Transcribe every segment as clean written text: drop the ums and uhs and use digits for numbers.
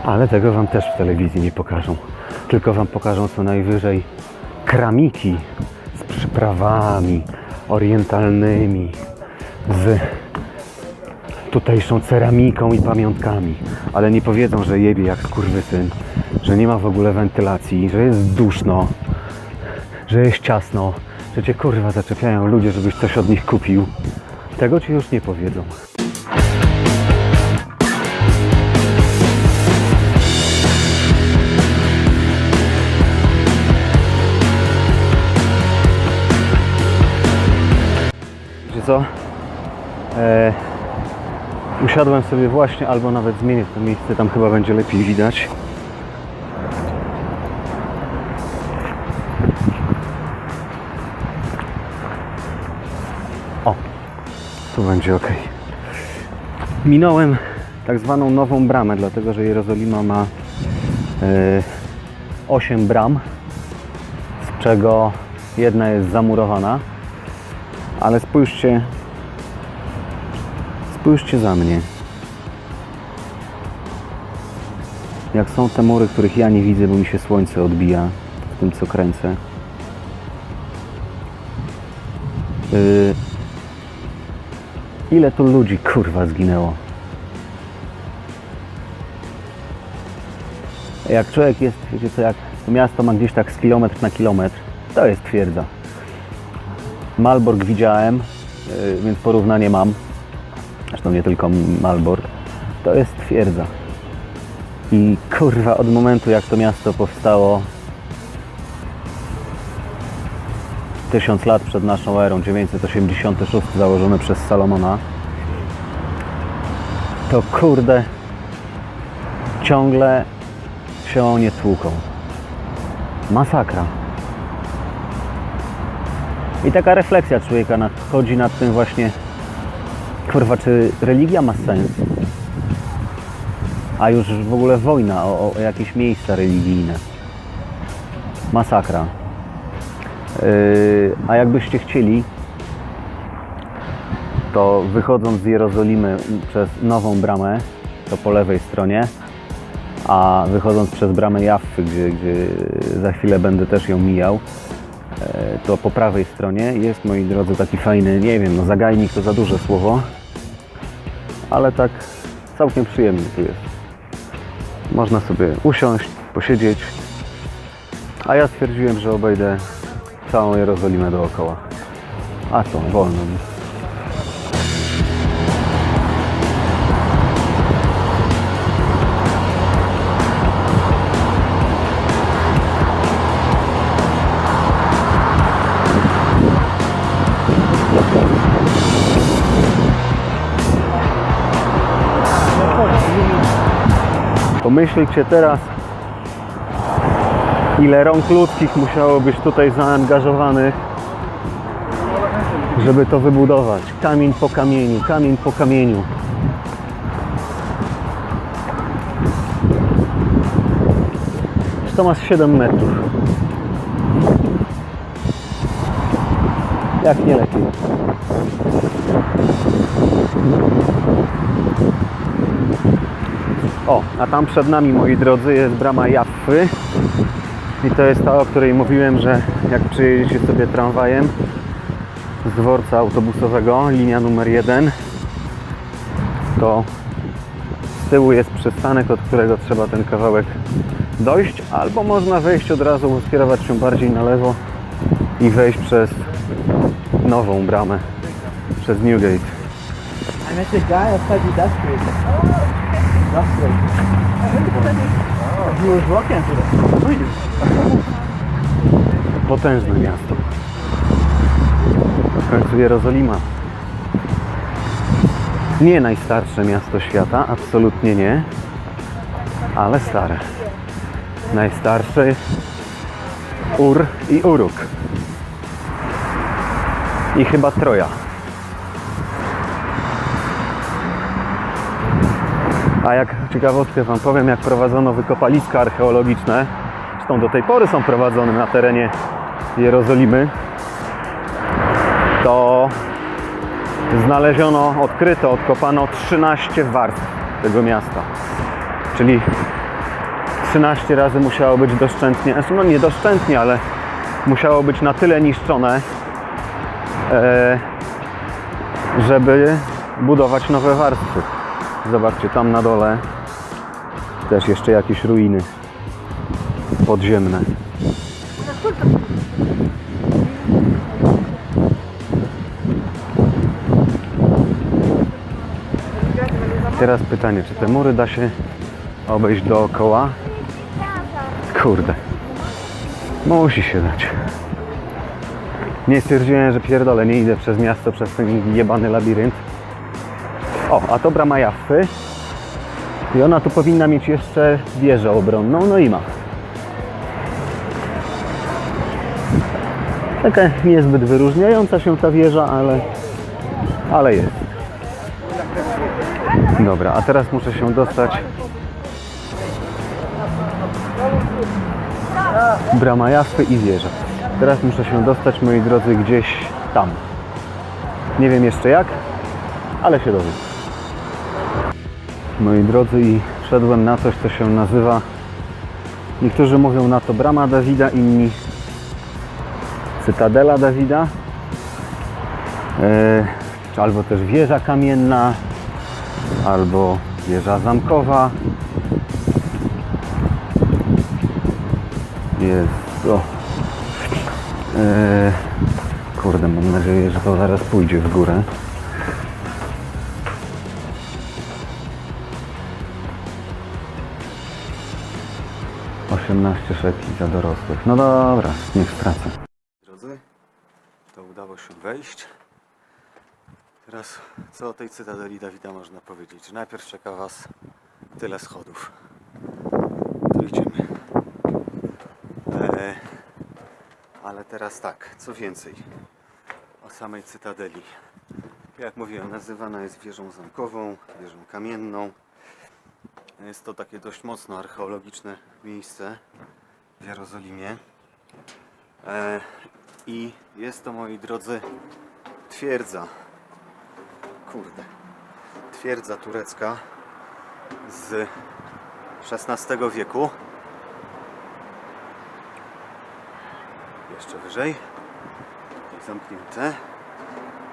Ale tego wam też w telewizji nie pokażą. Tylko wam pokażą co najwyżej kramiki z przyprawami orientalnymi, z tutejszą ceramiką i pamiątkami. Ale nie powiedzą, że jebie jak skurwysyn, że nie ma w ogóle wentylacji, że jest duszno, że jest ciasno, że cię kurwa zaczepiają ludzie, żebyś coś od nich kupił. Tego ci już nie powiedzą. Wiecie co? Usiadłem sobie właśnie, albo nawet zmienię to miejsce, tam chyba będzie lepiej widać. O, tu będzie ok. Minąłem tak zwaną nową bramę, dlatego że Jerozolima ma 8 bram, z czego jedna jest zamurowana. Ale spójrzcie za mnie. Jak są te mury, których ja nie widzę, bo mi się słońce odbija w tym, co kręcę. Ile tu ludzi, kurwa, zginęło? Jak człowiek jest, wiecie co, jak to miasto ma gdzieś tak z kilometr na kilometr, to jest twierdza. Malbork widziałem, więc porównanie mam. Zresztą nie tylko Malbork. To jest twierdza. I kurwa, od momentu jak to miasto powstało 1000 lat przed naszą erą, 986, założone przez Salomona, to kurde, ciągle się o nie tłuką. Masakra. I taka refleksja człowieka chodzi nad tym właśnie, kurwa, czy religia ma sens? A już w ogóle wojna o jakieś miejsca religijne. Masakra. A jakbyście chcieli, to wychodząc z Jerozolimy przez nową bramę, to po lewej stronie, a wychodząc przez bramę Jaffy, gdzie za chwilę będę też ją mijał, to po prawej stronie jest, moi drodzy, taki fajny, nie wiem, no zagajnik to za duże słowo, ale tak całkiem przyjemny tu jest. Można sobie usiąść, posiedzieć, a ja stwierdziłem, że obejdę całą Jerozolimę dookoła. A co, wolno mi. Pomyślcie teraz, ile rąk ludzkich musiało być tutaj zaangażowanych, żeby to wybudować. Kamień po kamieniu, kamień po kamieniu. To ma 7 metrów. Jak nie lepiej. O, a tam przed nami, moi drodzy, jest brama Jaffy. I to jest ta, o której mówiłem, że jak przyjedziecie sobie tramwajem z dworca autobusowego, linia numer 1, to z tyłu jest przystanek, od którego trzeba ten kawałek dojść, albo można wejść od razu, skierować się bardziej na lewo i wejść przez nową bramę, przez Newgate. I met a guy outside the industry. He was walking today. Potężne miasto. W końcu Jerozolima. Nie najstarsze miasto świata, absolutnie nie, ale stare. Najstarszy Ur i Uruk. I chyba Troja. A jak ciekawostkę wam powiem, jak prowadzono wykopaliska archeologiczne, zresztą do tej pory są prowadzone na terenie Jerozolimy, to znaleziono, odkryto, odkopano 13 warstw tego miasta. Czyli 13 razy musiało być doszczętnie, znaczy no nie doszczętnie, ale musiało być na tyle niszczone, żeby budować nowe warstwy. Zobaczcie, tam na dole też jeszcze jakieś ruiny podziemne. Teraz pytanie, czy te mury da się obejść dookoła? Kurde. Musi się dać. Nie stwierdziłem, że pierdolę, nie idę przez miasto, przez ten jebany labirynt. O, a to brama Jaffy. I ona tu powinna mieć jeszcze wieżę obronną, no i ma. Taka niezbyt wyróżniająca się ta wieża, ale jest. Dobra, a teraz muszę się dostać. Brama Jaffy i wieża. Teraz muszę się dostać, moi drodzy, gdzieś tam. Nie wiem jeszcze jak, ale się dowiem. Moi drodzy, i wszedłem na coś, co się nazywa, niektórzy mówią na to brama Dawida, inni cytadela Dawida, albo też wieża kamienna, albo wieża zamkowa. Jest o. Kurde, mam nadzieję, że to zaraz pójdzie w górę. Szekli za dorosłych. No dobra, niech stracę. Drodzy, to udało się wejść. Teraz co o tej cytadeli Dawida można powiedzieć? Że najpierw czeka Was tyle schodów. To idziemy. Ale teraz tak, co więcej o samej cytadeli. Jak mówiłem, nazywana jest wieżą zamkową, wieżą kamienną. Jest to takie dość mocno archeologiczne miejsce w Jerozolimie. I jest to, moi drodzy, twierdza. Kurde. Twierdza turecka z XVI wieku. Jeszcze wyżej. I zamknięte.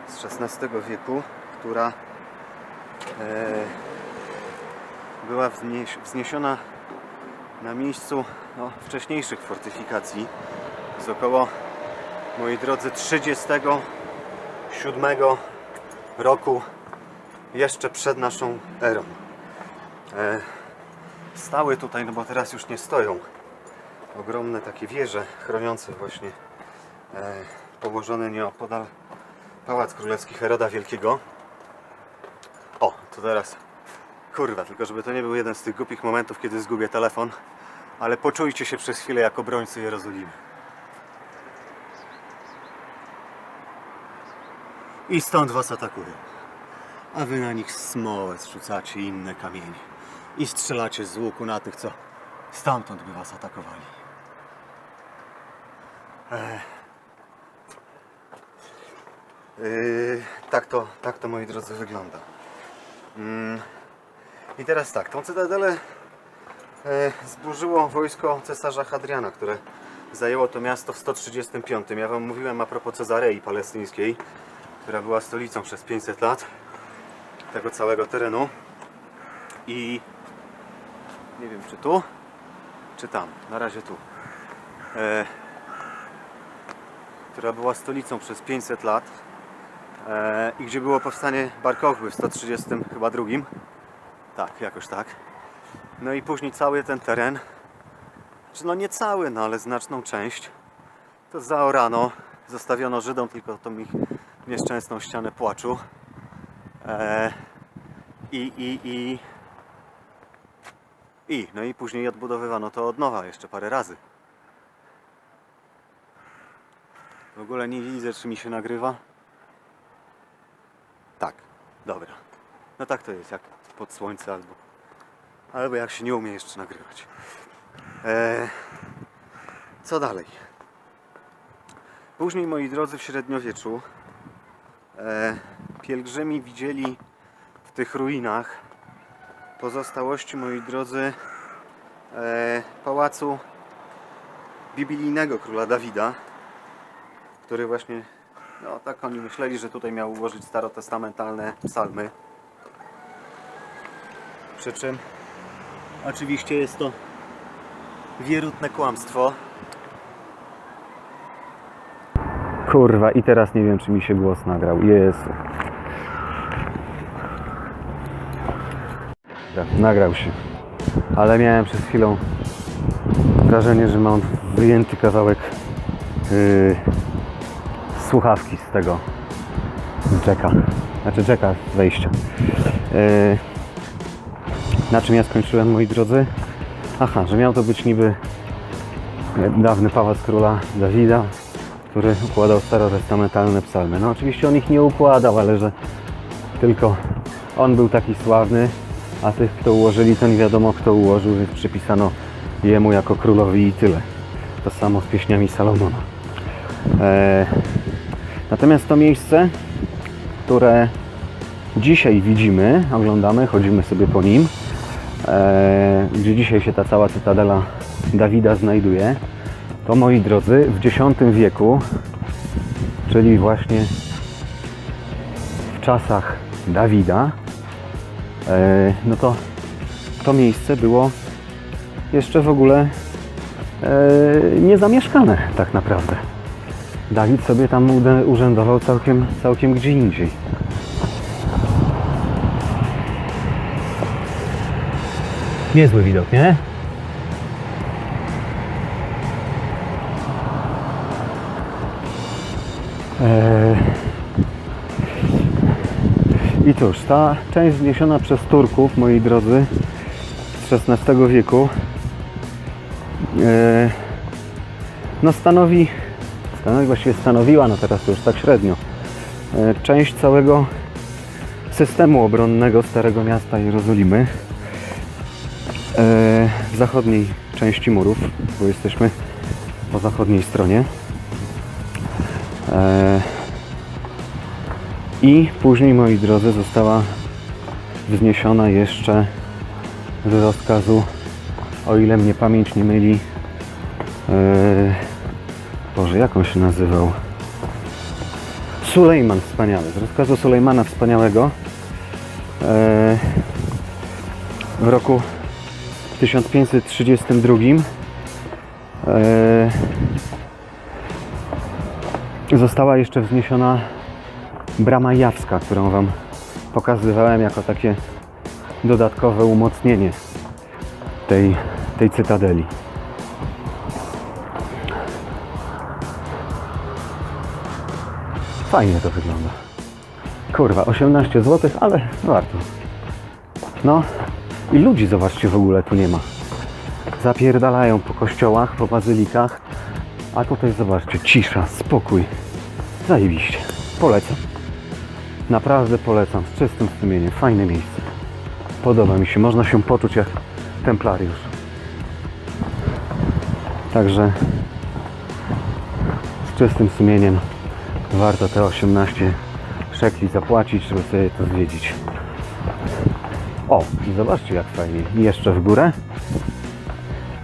Z XVI wieku, która była wzniesiona na miejscu wcześniejszych fortyfikacji z około, moi drodzy, 37 roku, jeszcze przed naszą erą. Stały tutaj, no bo teraz już nie stoją, ogromne takie wieże chroniące właśnie położone nieopodal Pałac Królewski Heroda Wielkiego. O, to teraz kurwa, tylko żeby to nie był jeden z tych głupich momentów, kiedy zgubię telefon, ale poczujcie się przez chwilę jako obrońcy Jerozolimy. I stąd Was atakują. A Wy na nich smołę zrzucacie i inne kamienie. I strzelacie z łuku na tych, co stamtąd by Was atakowali. Tak to, moi drodzy, wygląda. I teraz tak, tą cytadelę zburzyło wojsko cesarza Hadriana, które zajęło to miasto w 135. Ja Wam mówiłem a propos Cezarei Palestyńskiej, która była stolicą przez 500 lat tego całego terenu. I nie wiem, czy tu, czy tam, na razie tu. Która była stolicą przez 500 lat i gdzie było powstanie Bar Kochby w 132. Tak, jakoś tak. No i później cały ten teren, no nie cały, no ale znaczną część, to zaorano, zostawiono Żydom tylko tą ich nieszczęsną ścianę płaczu. No i później odbudowywano to od nowa jeszcze parę razy. W ogóle nie widzę, czy mi się nagrywa. Tak, dobra. No tak to jest, jak pod słońce albo jak się nie umie jeszcze nagrywać. Co dalej? Później, moi drodzy, w średniowieczu pielgrzymi widzieli w tych ruinach pozostałości, moi drodzy, pałacu biblijnego króla Dawida, który właśnie, no tak oni myśleli, że tutaj miał ułożyć starotestamentalne psalmy. Przy czym oczywiście jest to wierutne kłamstwo. Kurwa, i teraz nie wiem, czy mi się głos nagrał. Jezu. Tak, nagrał się. Ale miałem przed chwilą wrażenie, że mam wyjęty kawałek słuchawki z tego jacka. Znaczy jacka z wejścia. Na czym ja skończyłem, moi drodzy? Aha, że miał to być niby dawny pałac króla Dawida, który układał starotestamentalne psalmy. No oczywiście on ich nie układał, ale że tylko on był taki sławny, a tych, kto ułożyli, to nie wiadomo kto ułożył, więc przypisano jemu jako królowi i tyle. To samo z pieśniami Salomona. Natomiast to miejsce, które dzisiaj widzimy, oglądamy, chodzimy sobie po nim, gdzie dzisiaj się ta cała cytadela Dawida znajduje, to, moi drodzy, w X wieku, czyli właśnie w czasach Dawida, no to miejsce było jeszcze w ogóle niezamieszkane tak naprawdę. Dawid sobie tam urzędował całkiem gdzie indziej. Niezły widok, nie? I cóż, ta część zniesiona przez Turków, moi drodzy, z XVI wieku, no właściwie stanowiła, no teraz to już tak średnio, część całego systemu obronnego Starego Miasta Jerozolimy, w zachodniej części murów, bo jesteśmy po zachodniej stronie. I później, moi drodzy, została wzniesiona jeszcze z rozkazu, o ile mnie pamięć nie myli, Boże, jak on się nazywał? Sulejman Wspaniały. Z rozkazu Sulejmana Wspaniałego w roku 1532 została jeszcze wzniesiona brama Jawska, którą Wam pokazywałem jako takie dodatkowe umocnienie tej cytadeli. Fajnie to wygląda. Kurwa, 18 zł, ale warto. No i ludzi, zobaczcie, w ogóle tu nie ma. Zapierdalają po kościołach, po bazylikach, a tutaj zobaczcie, cisza, spokój. Zajebiście. Polecam. Naprawdę polecam. Z czystym sumieniem. Fajne miejsce. Podoba mi się. Można się poczuć jak templariusz. Także z czystym sumieniem warto te 18 szekli zapłacić, żeby sobie to zwiedzić. O, i zobaczcie jak fajnie. I jeszcze w górę.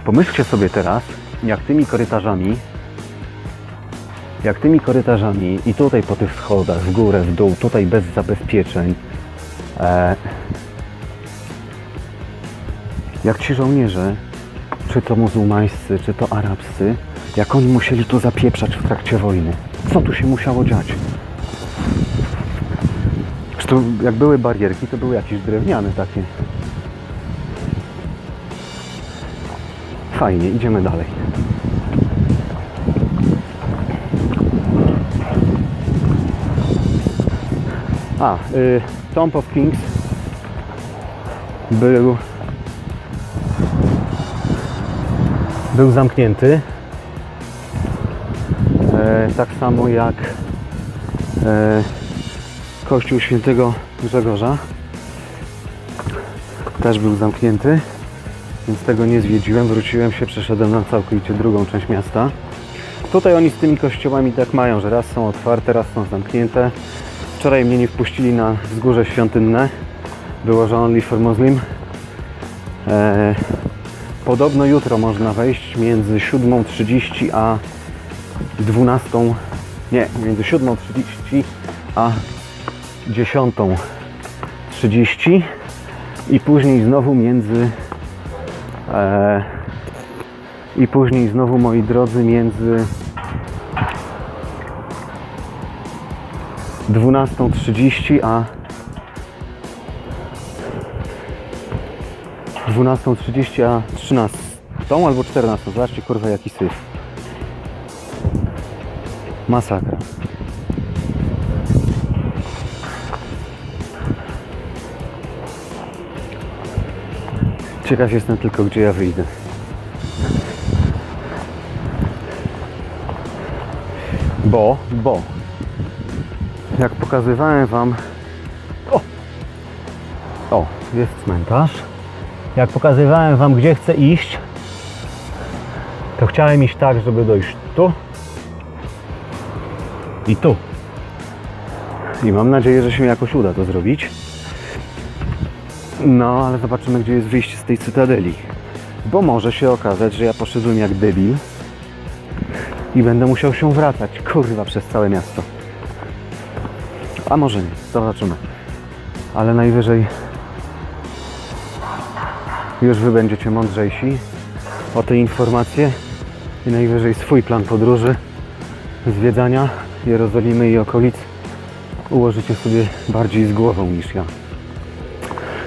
Pomyślcie sobie teraz, jak tymi korytarzami i tutaj po tych schodach, w górę, w dół, tutaj bez zabezpieczeń, jak ci żołnierze, czy to muzułmańscy, czy to arabscy, jak oni musieli tu zapieprzać w trakcie wojny. Co tu się musiało dziać? Zresztą jak były barierki, to były jakieś drewniane takie. Fajnie, idziemy dalej. Tomb of Kings był zamknięty. Tak samo jak kościół świętego Grzegorza też był zamknięty, więc tego nie zwiedziłem. Wróciłem się, przeszedłem na całkowicie drugą część miasta. Tutaj oni z tymi kościołami tak mają, że raz są otwarte, raz są zamknięte. Wczoraj mnie nie wpuścili na wzgórze świątynne. Było, że only for Muslim. Podobno jutro można wejść między 7:30 a 12. Nie, między 7:30 a 10:30 i później znowu moi drodzy, między 12:30 a 13 albo 14. Zobaczcie, kurwa, jaki syf. Masakra. Ciekaw jestem tylko, gdzie ja wyjdę. Bo jak pokazywałem wam... O, jest cmentarz. Jak pokazywałem wam, gdzie chcę iść, to chciałem iść tak, żeby dojść tu i tu. I mam nadzieję, że się jakoś uda to zrobić. No, ale zobaczymy, gdzie jest wyjście z tej cytadeli. Bo może się okazać, że ja poszedłem jak debil i będę musiał się wracać, kurwa, przez całe miasto. A może nie, zobaczymy. Ale najwyżej już wy będziecie mądrzejsi o te informacje i najwyżej swój plan podróży, zwiedzania Jerozolimy i okolic ułożycie sobie bardziej z głową niż ja.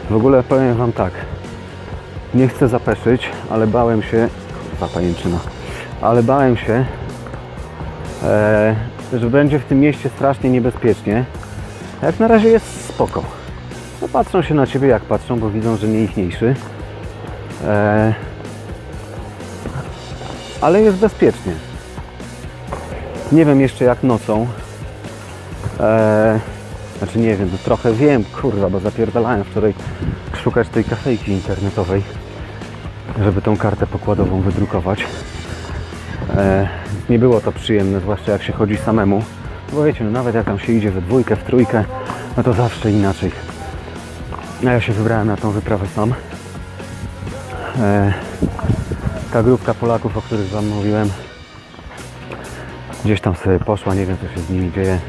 W ogóle powiem wam tak, nie chcę zapeszyć, ale bałem się, kurwa pajęczyna, ale bałem się, że będzie w tym mieście strasznie niebezpiecznie. Jak na razie jest spoko. No, patrzą się na ciebie jak patrzą, bo widzą, że nie ichniejszy. Ale jest bezpiecznie. Nie wiem jeszcze jak nocą. Znaczy nie wiem, no trochę wiem, kurwa, bo zapierdalałem wczoraj szukać tej kafejki internetowej, żeby tą kartę pokładową wydrukować. Nie było to przyjemne, zwłaszcza jak się chodzi samemu. Bo wiecie, no nawet jak tam się idzie we dwójkę, w trójkę, no to zawsze inaczej. A ja się wybrałem na tą wyprawę sam. Ta grupka Polaków, o których wam mówiłem, gdzieś tam sobie poszła, nie wiem co się z nimi dzieje.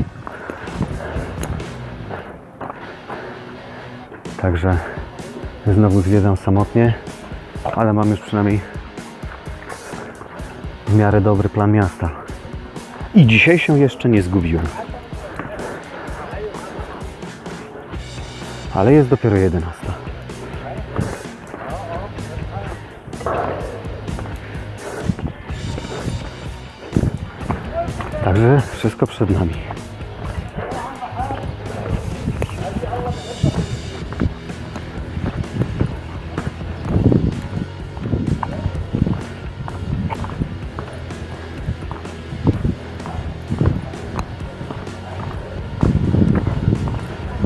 Także znowu zwiedzam samotnie, ale mam już przynajmniej w miarę dobry plan miasta. I dzisiaj się jeszcze nie zgubiłem. Ale jest dopiero 11. Także wszystko przed nami.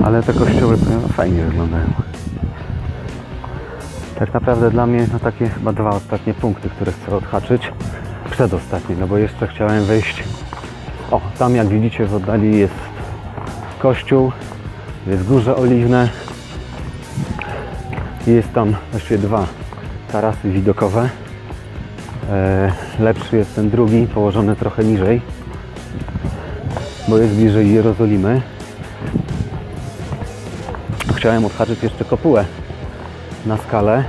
Ale te kościoły fajnie wyglądają. Tak naprawdę dla mnie takie chyba dwa ostatnie punkty, które chcę odhaczyć. Przedostatnie, no bo jeszcze chciałem wejść. O, tam jak widzicie w oddali jest kościół, jest Górze Oliwne. Jest tam właściwie dwa tarasy widokowe. Lepszy jest ten drugi, położony trochę niżej, bo jest bliżej Jerozolimy. Chciałem odhaczyć jeszcze kopułę na skalę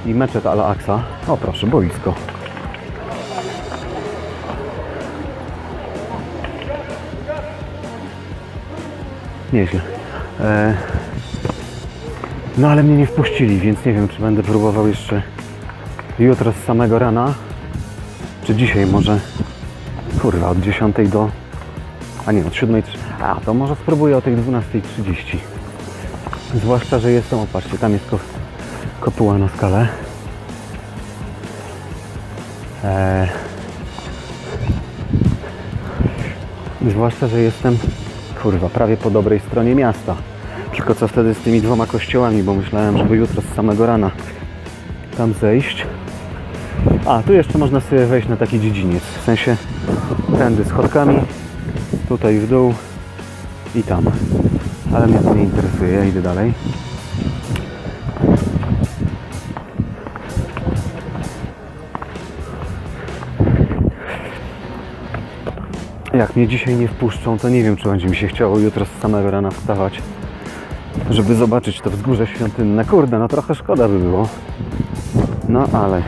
i meczet Al-Aqsa. O proszę, boisko. Nieźle. No ale mnie nie wpuścili, więc nie wiem, czy będę próbował jeszcze jutro z samego rana, czy dzisiaj może, kurwa, od 10 do... A nie, od 7:30. A, to może spróbuję o tej 12:30. Zwłaszcza, że jestem, opatrzcie, tam jest kopuła na skalę. Zwłaszcza, że jestem, kurwa, prawie po dobrej stronie miasta. Tylko co wtedy z tymi dwoma kościołami, bo myślałem, żeby jutro z samego rana tam zejść. A, tu jeszcze można sobie wejść na taki dziedziniec, w sensie tędy schodkami, tutaj w dół i tam. Ale mnie to nie interesuje, ja idę dalej. Jak mnie dzisiaj nie wpuszczą, to nie wiem, czy będzie mi się chciało jutro z samego rana wstawać, żeby zobaczyć to wzgórze świątynne. Kurde, no trochę szkoda by było. No ale...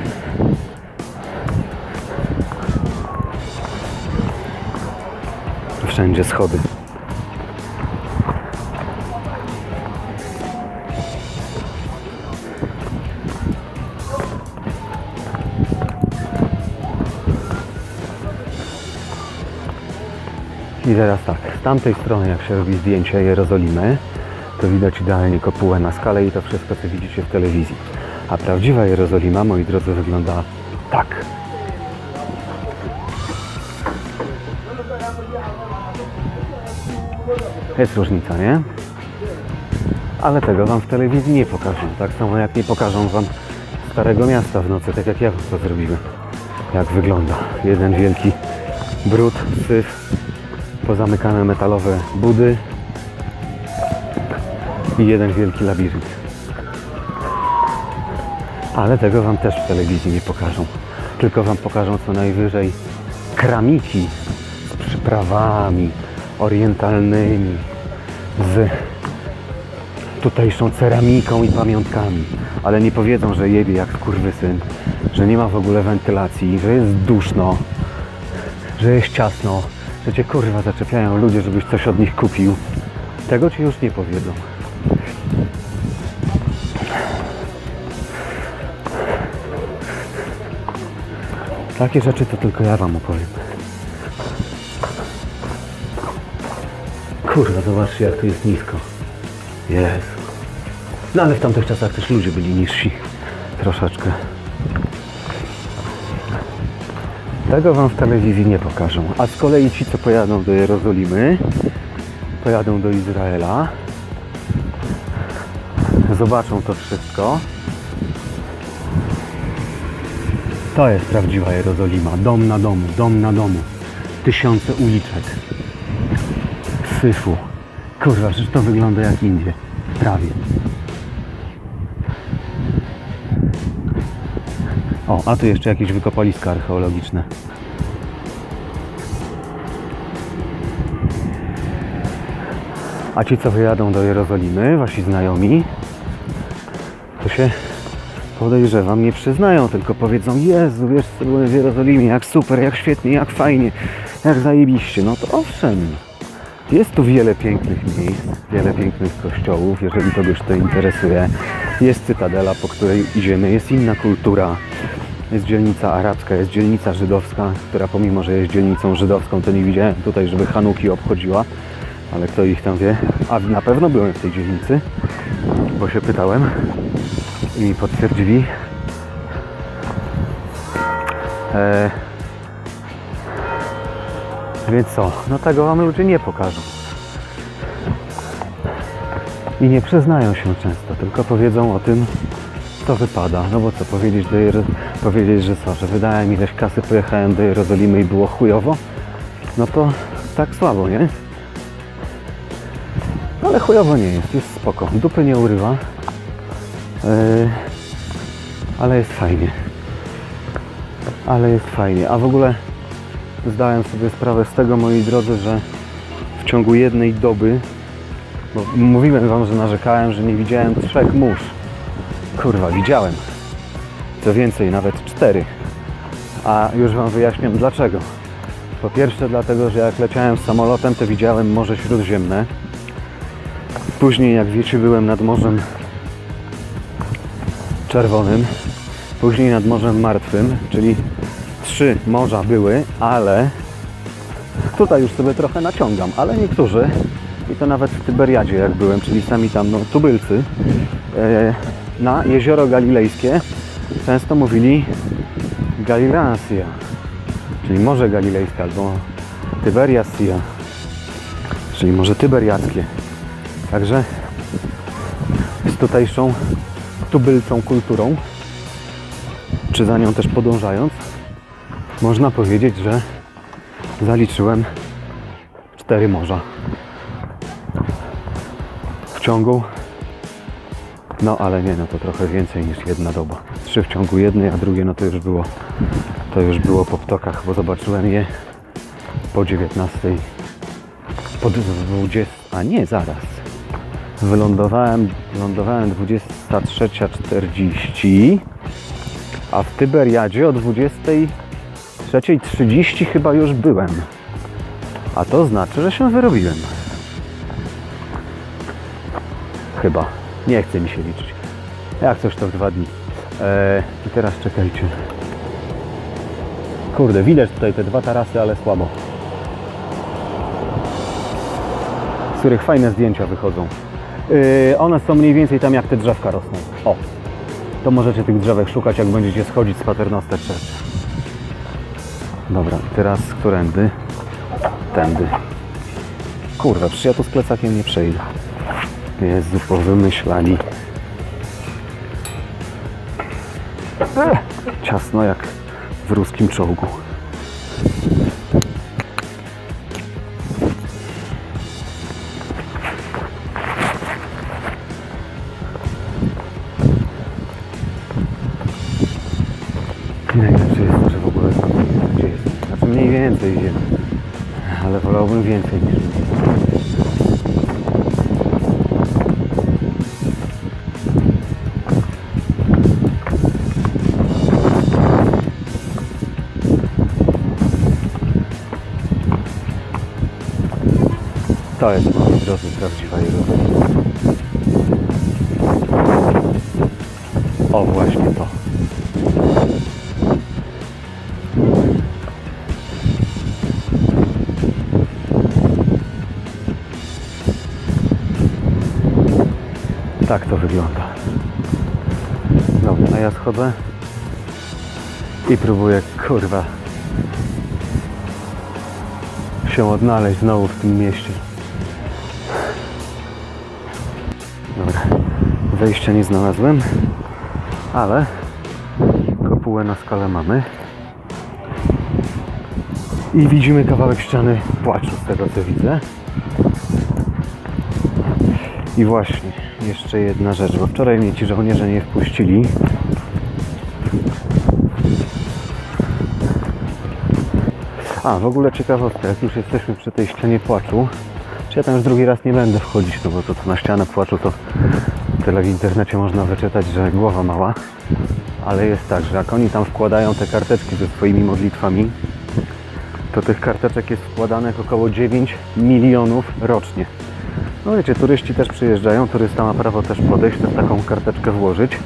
Wszędzie schody. I teraz tak, z tamtej strony jak się robi zdjęcie Jerozolimy, to widać idealnie kopułę na skalę i to wszystko, co widzicie w telewizji. A prawdziwa Jerozolima, moi drodzy, wygląda tak. Jest różnica, nie? Ale tego wam w telewizji nie pokażą. Tak samo jak nie pokażą wam Starego Miasta w nocy, tak jak ja to zrobiłem. Jak wygląda. Jeden wielki brud, syf, pozamykane metalowe budy i jeden wielki labirynt. Ale tego wam też w telewizji nie pokażą. Tylko wam pokażą co najwyżej kramiki z przyprawami orientalnymi, z tutejszą ceramiką i pamiątkami. Ale nie powiedzą, że jebie jak skurwysyn, że nie ma w ogóle wentylacji, że jest duszno, że jest ciasno, że cię kurwa zaczepiają ludzie, żebyś coś od nich kupił. Tego ci już nie powiedzą. Takie rzeczy to tylko ja wam opowiem. Kurwa, zobaczcie jak tu jest nisko. Jezu. No ale w tamtych czasach też ludzie byli niżsi. Troszeczkę. Tego wam w telewizji nie pokażą. A z kolei ci, co pojadą do Jerozolimy, pojadą do Izraela, zobaczą to wszystko. To jest prawdziwa Jerozolima. Dom na domu, dom na domu. Tysiące uliczek. Syfu. Kurwa, że to wygląda jak Indie. Prawie. O, a tu jeszcze jakieś wykopaliska archeologiczne. A ci, co wyjadą do Jerozolimy, wasi znajomi, to się podejrzewam, nie przyznają, tylko powiedzą: Jezu, wiesz co, byłem w Jerozolimie, jak super, jak świetnie, jak fajnie, jak zajebiście. No to owszem, jest tu wiele pięknych miejsc, wiele pięknych kościołów, jeżeli kogoś to interesuje. Jest cytadela, po której idziemy, jest inna kultura. Jest dzielnica arabska, jest dzielnica żydowska, która pomimo, że jest dzielnicą żydowską, to nie widziałem tutaj, żeby Hanuki obchodziła, ale kto ich tam wie. A na pewno byłem w tej dzielnicy, bo się pytałem i mi potwierdzili. Więc co? No tego wam ludzie nie pokażą. I nie przyznają się często, tylko powiedzą o tym, co wypada. No bo co, powiedzieć, że co, że wydałem ileś kasy, pojechałem do Jerozolimy i było chujowo? No to tak słabo, nie? Ale chujowo nie jest spoko. Dupy nie urywa. Ale jest fajnie. Ale jest fajnie. A w ogóle zdałem sobie sprawę z tego, moi drodzy, że w ciągu jednej doby, bo mówiłem wam, że narzekałem, że nie widziałem 3 mórz. Kurwa, widziałem. Co więcej, nawet 4. A już wam wyjaśniam dlaczego. Po pierwsze dlatego, że jak leciałem samolotem, to widziałem Morze Śródziemne. Później, jak wiecie, byłem nad Morzem Czerwonym. Później nad Morzem Martwym, czyli 3 morza były, ale tutaj już sobie trochę naciągam, ale niektórzy, i to nawet w Tyberiadzie jak byłem, czyli sami tam tubylcy, na Jezioro Galilejskie często mówili Galileasia, czyli Morze Galilejskie, albo Tyberiasia, czyli Morze Tyberiackie. Także z tutejszą tubylczą kulturą, czy za nią też podążając, można powiedzieć, że zaliczyłem 4 morza w ciągu, no ale nie, no to trochę więcej niż jedna doba. 3 w ciągu jednej, a drugie no to już było po ptokach, bo zobaczyłem je po 19, po 20, a nie, zaraz. Lądowałem 23:40, a w Tyberiadzie o 23:30 chyba już byłem. A to znaczy, że się wyrobiłem. Chyba. Nie chce mi się liczyć. Jak coś to w 2 dni. I teraz czekajcie. Kurde, widać tutaj te 2 tarasy, ale słabo. Z których fajne zdjęcia wychodzą. One są mniej więcej tam, jak te drzewka rosną. O, to możecie tych drzewek szukać, jak będziecie schodzić z Paternoster Church. Dobra, teraz którędy? Tędy. Kurwa, przecież ja tu z plecakiem nie przejdę. Jezu, powymyślali. Ciasno jak w ruskim czołgu. I najlepsze jest to, że w ogóle gdzie jest. Znaczy mniej więcej wiem, ale wolałbym więcej niż mniej. To jest, moi drodzy, prawdziwa Jerozolima. O, właśnie to. Tak to wygląda. Dobra, a ja schodzę i próbuję, kurwa, się odnaleźć znowu w tym mieście. Dobra, wejścia nie znalazłem, ale kopułę na skalę mamy i widzimy kawałek ściany płaczu z tego, co widzę. I właśnie, jeszcze jedna rzecz, bo wczoraj mnie ci żołnierze nie wpuścili. A, w ogóle ciekawostka, jak już jesteśmy przy tej ścianie płaczu, czy ja tam już drugi raz nie będę wchodzić, no bo to na ścianę płaczu to tyle w internecie można wyczytać, że głowa mała. Ale jest tak, że jak oni tam wkładają te karteczki ze swoimi modlitwami, to tych karteczek jest wkładanych około 9 milionów rocznie. No wiecie, turyści też przyjeżdżają, turysta ma prawo też podejść, też taką karteczkę włożyć.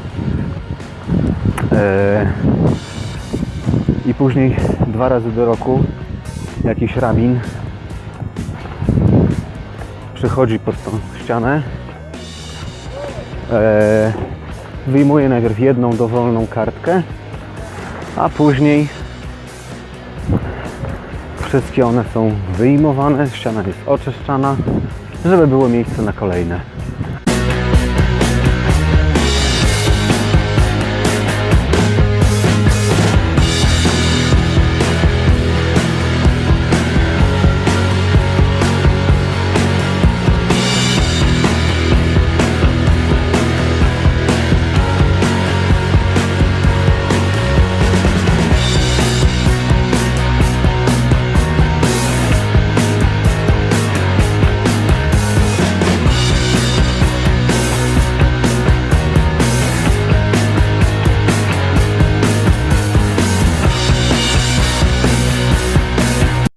I później 2 razy do roku jakiś rabin przychodzi pod tą ścianę, wyjmuje najpierw jedną dowolną kartkę, a później wszystkie one są wyjmowane, ściana jest oczyszczana, żeby było miejsce na kolejne.